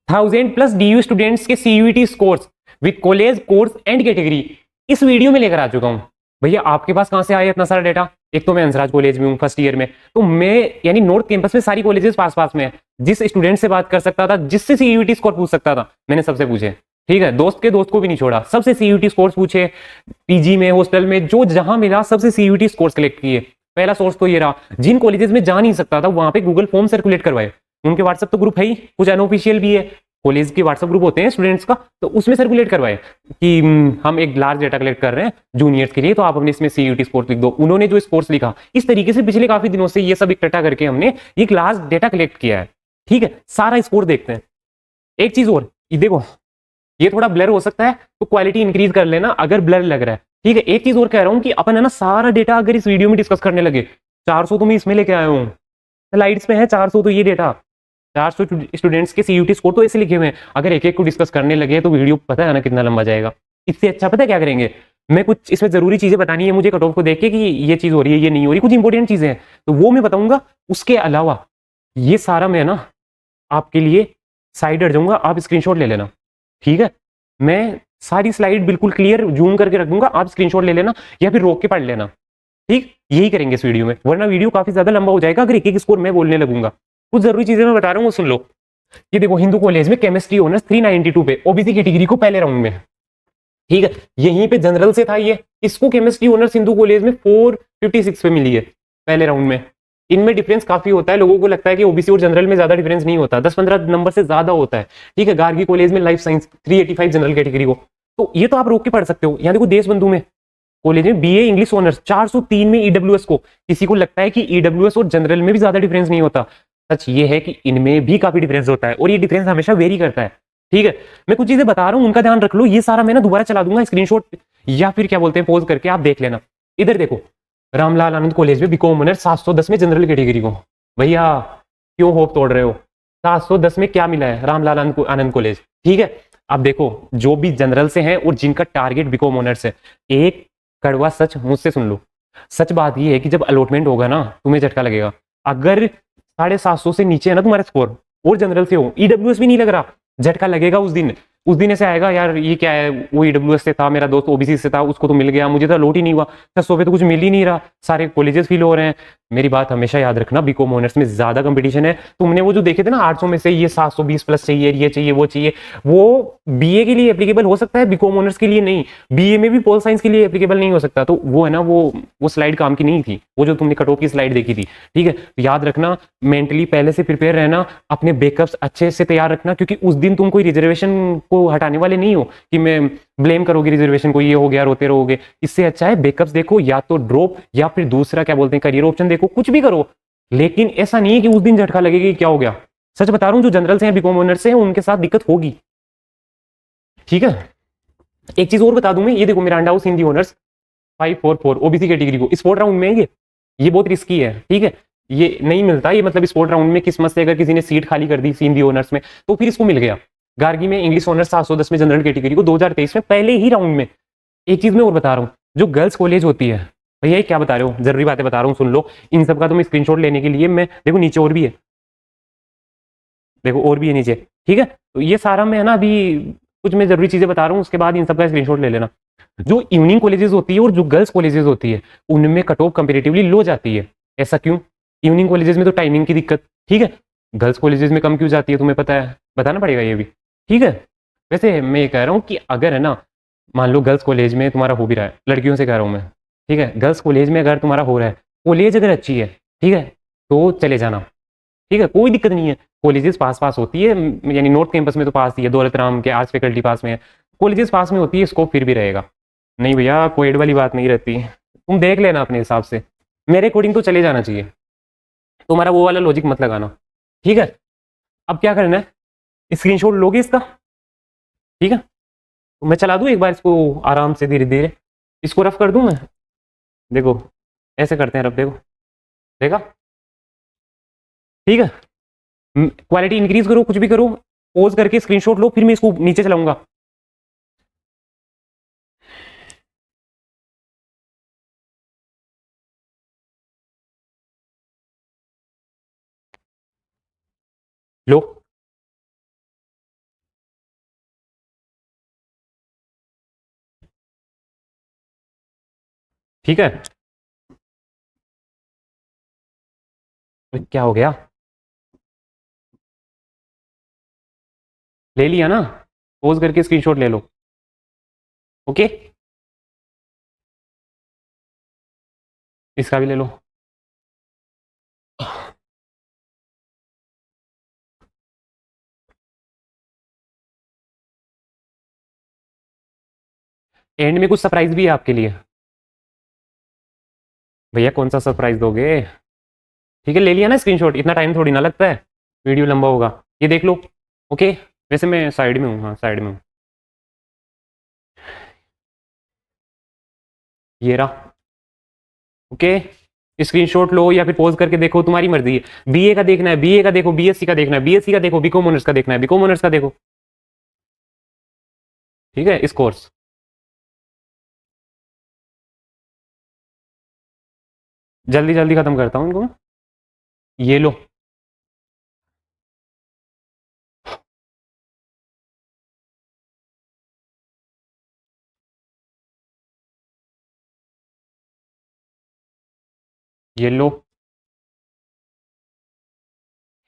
1000 plus DU students के CUET scores with college course and category इस video में लेकर आ चुका हूं। भैया आपके पास कहां से आया इतना सारा डेटा? एक तो मैं हंसराज कॉलेज में हूँ फर्स्ट ईयर में, तो मैं यानी नॉर्थ कैंपस में सारी कॉलेजेस पास पास में है। जिस स्टूडेंट से बात कर सकता था, जिससे CUET स्कोर पूछ सकता था, मैंने सबसे पूछे। ठीक है, दोस्त के दोस्त को भी नहीं छोड़ा, सबसे CUET स्कोर्स पूछे। पीजी में, हॉस्टल में, जो जहां मिला सबसे CUET स्कोर्स कलेक्ट किए। पहला सोर्स तो ये रहा। जिन कॉलेजेस में जा नहीं सकता था वहां पे गूगल फॉर्म सर्कुलेट करवाए। उनके व्हाट्सएप तो ग्रुप है ही, कुछ अनऑफिशियल भी है, कॉलेज के व्हाट्सएप ग्रुप होते हैं स्टूडेंट्स का, तो उसमें सर्कुलेट करवाए कि हम एक लार्ज डेटा कलेक्ट कर रहे हैं जूनियर्स के लिए, तो आप अपने इसमें CUET स्कोर्स लिख दो। उन्होंने जो स्कोर्स लिखा, इस तरीके से पिछले काफी दिनों से ये सब इकट्ठा करके हमने एक लार्ज डेटा कलेक्ट किया है। ठीक है, सारा स्कोर देखते हैं। एक चीज और, ये देखो, ये थोड़ा ब्लर हो सकता है तो क्वालिटी इंक्रीज कर लेना अगर ब्लर लग रहा है। ठीक है, एक चीज और कह रहा हूं कि अपन है ना सारा डेटा अगर इस वीडियो में डिस्कस करने लगे, 400 तो मैं इसमें लेके आया हूँ, स्लाइड्स में है 400, तो ये डेटा 400 स्टूडेंट्स के CUET स्कोर तो ऐसे लिखे हुए हैं। अगर एक एक को डिस्कस करने लगे तो वीडियो पता है ना कितना लंबा जाएगा। इससे अच्छा पता है क्या करेंगे, मैं कुछ इसमें जरूरी चीजें बतानी है मुझे कट ऑफ को देख के कि ये चीज हो रही है, ये नहीं हो रही, कुछ इंपॉर्टेंट चीजें हैं तो वो मैं बताऊंगा। उसके अलावा ये सारा मैं ना आपके लिए साइड हट जाऊंगा, आप स्क्रीनशॉट ले लेना। ठीक है, मैं सारी स्लाइड बिल्कुल क्लियर जूम करके रख दूंगा, आप स्क्रीनशॉट ले लेना या फिर रोक के पढ़ लेना। ठीक, यही करेंगे इस वीडियो में, वरना वीडियो काफी ज्यादा लंबा हो जाएगा अगर एक एक स्कोर मैं बोलने लगूंगा। कुछ जरूरी चीजें मैं बता रहा हूँ वो सुन लो। ये देखो, हिंदू कॉलेज में केमिस्ट्री ऑनर्स 392 पे ओबीसी कैटेगरी को पहले राउंड में। ठीक है, यहीं पे जनरल से था ये, इसको केमिस्ट्री ऑनर्स हिंदू कॉलेज में 456 पे मिली है पहले राउंड में। इनमें डिफरेंस काफी होता है, लोगों को लगता है कि ओबीसी और जनरल में ज्यादा डिफरेंस नहीं होता, 10-15 नंबर से ज्यादा होता है। ठीक है, गार्गी कॉलेज में लाइफ साइंस 385 जनरल कैटेगरी को, तो ये तो आप रोक के पढ़ सकते हो। यहाँ देखो, देश बंधु में कॉलेज में BA इंग्लिश ऑनर्स 403 में EWS को, किसी को लगता है कि EWS और जनरल में भी ज्यादा डिफरेंस नहीं होता, सच ये है कि इनमें भी काफी डिफरेंस होता है और ये डिफरेंस हमेशा वेरी करता है। ठीक है, मैं कुछ चीजें बता रहा हूं, उनका ध्यान रख लो। ये सारा मैं ना दोबारा चला दूंगा स्क्रीनशॉट या फिर क्या बोलते हैं पॉज करके आप देख लेना। इधर देखो, रामलाल आनंद कॉलेज में बीकॉम ऑनर्स 710 में जनरल कैटेगरी को। भैया क्यों होप तोड़ रहे हो, 710 में क्या मिला है रामलाल आनंद कॉलेज। ठीक है, अब देखो, जो भी जनरल से हैं और जिनका टारगेट बीकॉम ऑनर्स है, एक कड़वा सच मुझसे सुन लो। सच बात ये है कि जब अलॉटमेंट होगा ना तुम्हें झटका लगेगा। अगर 750 से नीचे है ना तुम्हारा स्कोर और जनरल से हो, EWS भी नहीं लग रहा, झटका लगेगा उस दिन। उस दिन ऐसे आएगा, यार ये क्या है, वो EWS से था, मेरा दोस्त OBC से था, उसको तो मिल गया, मुझे तो अलॉट ही नहीं हुआ, 600 पे तो कुछ मिल ही नहीं रहा, सारे कॉलेजेस फिल हो रहे हैं। मेरी बात हमेशा याद रखना, बीकॉम ऑनर्स में ज्यादा कंपटीशन है। तुमने वो जो देखे थे ना 800 में से ये 720 प्लस चाहिए, ये चाहिए, वो चाहिए, वो BA के लिए एप्लीकेबल हो सकता है, बीकॉम ऑनर्स के लिए नहीं। BA में भी पोल साइंस के लिए एप्लीकेबल नहीं हो सकता। तो वो है ना, वो स्लाइड काम की नहीं थी, वो जो तुमने कट ऑफ की स्लाइड देखी थी। ठीक है, तो याद रखना, मेंटली पहले से प्रिपेयर रहना, अपने बैकअप्स अच्छे से तैयार रखना, क्योंकि उस दिन तुम कोई रिजर्वेशन को हटाने वाले नहीं हो कि मैं ब्लेम करोगे रिजर्वेशन को, ये हो गया, रोते रहोगे। इससे अच्छा है बैकअप्स देखो, या तो ड्रॉप या फिर दूसरा क्या बोलते हैं करियर ऑप्शन देखो, कुछ भी करो, लेकिन ऐसा नहीं है कि उस दिन झटका लगेगा कि क्या हो गया। सच बता रहा हूं, जो जनरल से हैं, बीकॉम ऑनर्स से हैं, उनके साथ दिक्कत होगी। ठीक है, एक चीज और बता दूं मैं, ये देखो, Miranda house Hindi honours 544 OBC category को, स्पोर्ट राउंड में है ये बहुत रिस्की है। ठीक है, ये नहीं मिलता, ये मतलब स्पोर्ट राउंड में किस्मत से अगर किसी ने सीट खाली कर दी हिंदी ऑनर्स में तो फिर इसको मिल गया। गार्गी में इंग्लिश ऑनर्स 710 में जनरल कैटेगरी को 2023 में पहले ही राउंड में। एक चीज मैं और बता रहा हूँ, जो गर्ल्स कॉलेज होती है, भैया ये क्या बता रहे हो, जरूरी बातें बता रहा हूँ सुन लो। इन सब का तो मैं स्क्रीनशॉट लेने के लिए, मैं देखो नीचे और भी है, देखो और भी है नीचे। ठीक है, तो ये सारा मैं है ना अभी कुछ मैं जरूरी चीजें बता रहा हूँ, उसके बाद इन सब का स्क्रीनशॉट ले लेना। जो इवनिंग कॉलेजेस होती है और जो गर्ल्स कॉलेजेस होती है, उनमें कट ऑफ कंपेरेटिवली लो जाती है। ऐसा क्यों? इवनिंग कॉलेजेस में तो टाइमिंग की दिक्कत, ठीक है, गर्ल्स कॉलेजेस में कम क्यों जाती है तुम्हें पता है, बताना पड़ेगा ये भी। ठीक है, वैसे मैं ये कह रहा हूँ कि अगर है ना, मान लो गर्ल्स कॉलेज में तुम्हारा हो भी रहा है, लड़कियों से कह रहा हूँ मैं, ठीक है, गर्ल्स कॉलेज में अगर तुम्हारा हो रहा है, कॉलेज अगर अच्छी है, ठीक है, तो चले जाना। ठीक है, कोई दिक्कत नहीं है, कॉलेजेस पास पास होती है, यानी नॉर्थ कैंपस में तो पास ही है, दौलत राम के आर्ट्स फैकल्टी पास में है, कॉलेजेस पास में होती है, स्कोप फिर भी रहेगा। नहीं भैया, कोएड वाली बात नहीं रहती, तुम देख लेना अपने हिसाब से, मेरे अकॉर्डिंग तो चले जाना चाहिए, तुम्हारा वो वाला लॉजिक मत लगाना। ठीक है, अब क्या करना है, स्क्रीनशॉट लोगे इसका? ठीक है, तो मैं चला दूं एक बार इसको आराम से, धीरे धीरे इसको रफ कर दूं मैं। देखो ऐसे करते हैं रफ, देखो, देखा? ठीक है, क्वालिटी इंक्रीज करो, कुछ भी करो, पोज करके स्क्रीनशॉट लो, फिर मैं इसको नीचे चलाऊंगा। लो, ठीक है, क्या हो गया, ले लिया ना, पोज करके स्क्रीनशॉट ले लो। ओके, इसका भी ले लो। एंड में कुछ सरप्राइज भी है आपके लिए। भैया कौन सा सरप्राइज दोगे? ठीक है, ले लिया ना स्क्रीनशॉट, इतना टाइम थोड़ी ना लगता है, वीडियो लंबा होगा, ये देख लो। ओके, वैसे मैं साइड में हूँ, हाँ साइड में हूँ, ये रहा। ओके, स्क्रीनशॉट लो या फिर पोज करके देखो, तुम्हारी मर्जी है। बीए का देखना है बीए का देखो, बीएससी का देखना है बीएससी का देखो, बीकॉम ऑनर्स का देखना है बीकॉम ऑनर्स का देखो। ठीक है, इस कोर्स जल्दी जल्दी खत्म करता हूँ इनको। ये लो, ये लो।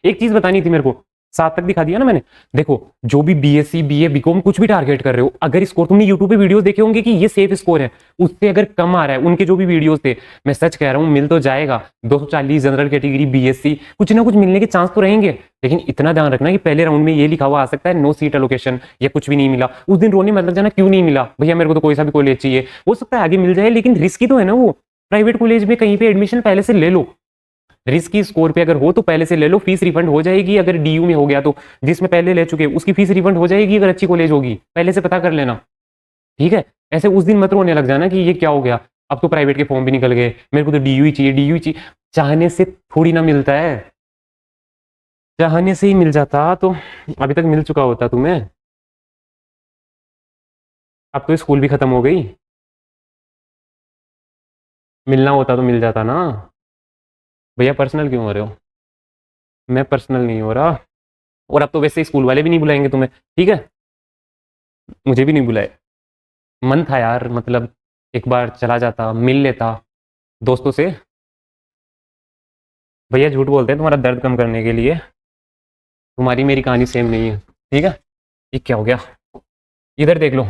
एक चीज बतानी थी मेरे को, 7 तक दिखा दिया ना मैंने। देखो, जो भी बीएससी बीए बीकॉम कुछ भी टारगेट कर रहे हो, अगर स्कोर तुमने यूट्यूब पे वीडियोस देखे होंगे कि ये सेफ स्कोर है, उससे अगर कम आ रहा है, उनके जो भी वीडियोस थे, मैं सच कह रहा हूँ मिल तो जाएगा। 240 जनरल कैटेगरी बीएससी, कुछ ना कुछ मिलने के चांस तो रहेंगे, लेकिन इतना ध्यान रखना कि पहले राउंड में ये लिखा हुआ आ सकता है नो सीट एलोकेशन, या कुछ भी नहीं मिला। उस दिन रोने मतलब जाना क्यों नहीं मिला भैया, मेरे को तो कोई सा भी कॉलेज चाहिए, हो सकता है आगे मिल जाए, लेकिन रिस्की तो है ना वो। प्राइवेट कॉलेज में कहीं पे एडमिशन पहले से ले लो, रिस्की स्कोर पे अगर हो तो पहले से ले लो, फीस रिफंड हो जाएगी। अगर डीयू में हो गया तो जिसमें पहले ले चुके उसकी फीस रिफंड हो जाएगी, अगर अच्छी कॉलेज होगी, पहले से पता कर लेना। ठीक है, ऐसे उस दिन मत रोने लग जाना कि ये क्या हो गया, अब तो प्राइवेट के फॉर्म भी निकल गए, मेरे को तो डीयू ही चाहिए डीयू ही चाहिए। चाहने से थोड़ी ना मिलता है, चाहने से ही मिल जाता तो अभी तक मिल चुका होता तुम्हें। अब तो स्कूल भी खत्म हो गई, मिलना होता तो मिल जाता ना। भैया पर्सनल क्यों हो रहे हो? मैं पर्सनल नहीं हो रहा, और अब तो वैसे स्कूल वाले भी नहीं बुलाएंगे तुम्हें, ठीक है, मुझे भी नहीं बुलाए। मन था यार, मतलब एक बार चला जाता, मिल लेता दोस्तों से। भैया झूठ बोलते हैं तुम्हारा दर्द कम करने के लिए, तुम्हारी मेरी कहानी सेम नहीं है। ठीक है, ये क्या हो गया, इधर देख लो।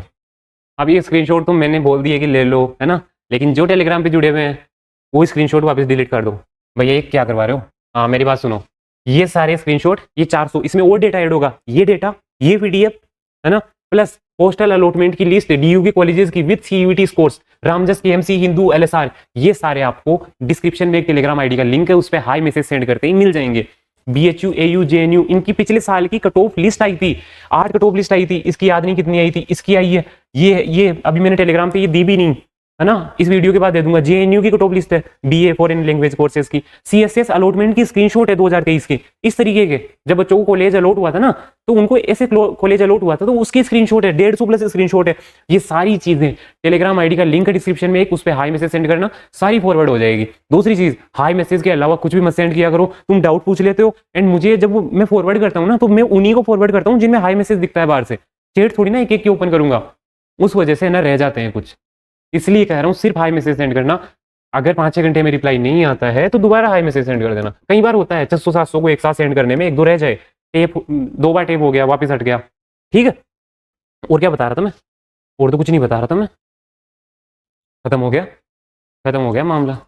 अब ये स्क्रीनशॉट तो मैंने बोल दिया कि ले लो, है ना, लेकिन जो टेलीग्राम पे जुड़े हुए हैं वो स्क्रीनशॉट वापस डिलीट कर दो। भैया ये क्या करवा रहे हो? हाँ मेरी बात सुनो, ये सारे स्क्रीनशॉट, ये 400, इसमें और डेटा ऐड होगा, ये डेटा, ये पीडीएफ, है ना, प्लस पोस्टल अलॉटमेंट की लिस्ट, डीयू के कॉलेजेस की with CUET scores, Ramjas KMC Hindu LSR, ये सारे आपको डिस्क्रिप्शन में एक टेलीग्राम आईडी का लिंक है, उस पर हाई मैसेज सेंड करते ही मिल जाएंगे। बीएचयू एयू जेएनयू, इनकी पिछले साल की कट ऑफ लिस्ट आई थी, 8 कट ऑफ लिस्ट आई थी, इसकी याद नहीं कितनी आई थी, इसकी आई है। ये अभी मैंने टेलीग्राम पे ये दी भी नहीं, है ना, इस वीडियो के बाद दे दूंगा। जेएनयू की टॉप लिस्ट है, बीए फॉरेन लैंग्वेज कोर्सेज की, सीएसएस अलॉटमेंट की स्क्रीनशॉट है 2023 की, इस तरीके के। जब बच्चों को कॉलेज अलॉट हुआ था ना, तो उनको ऐसे कॉलेज अलॉट हुआ था, तो उसकी स्क्रीनशॉट है, 150 प्लस स्क्रीनशॉट है। ये सारी चीजें टेलीग्राम आईडी का लिंक है डिस्क्रिप्शन में, एक उस पर हाई मैसेज सेंड करना, सारी फॉरवर्ड हो जाएगी। दूसरी चीज, हाई मैसेज के अलावा कुछ भी मत सेंड किया करो, तुम डाउट पूछ लेते हो, एंड मुझे जब मैं फॉरवर्ड करता हूँ ना, तो मैं उन्हीं को फॉरवर्ड करता हूँ जिनमें हाई मैसेज दिखता है बाहर से, चेट थोड़ी ना एक एक की ओपन करूंगा, उस वजह से ना रह जाते हैं कुछ, इसलिए कह रहा हूँ सिर्फ हाई मैसेज सेंड करना। अगर 5-6 घंटे में रिप्लाई नहीं आता है तो दोबारा हाई मैसेज सेंड कर देना। कई बार होता है 600-700 को एक साथ सेंड करने में 1-2 रह जाए, टेप 2 बार टेप हो गया, वापस हट गया। ठीक है, और क्या बता रहा था मैं? और तो कुछ नहीं बता रहा था मैं, खत्म हो गया, खत्म हो गया मामला।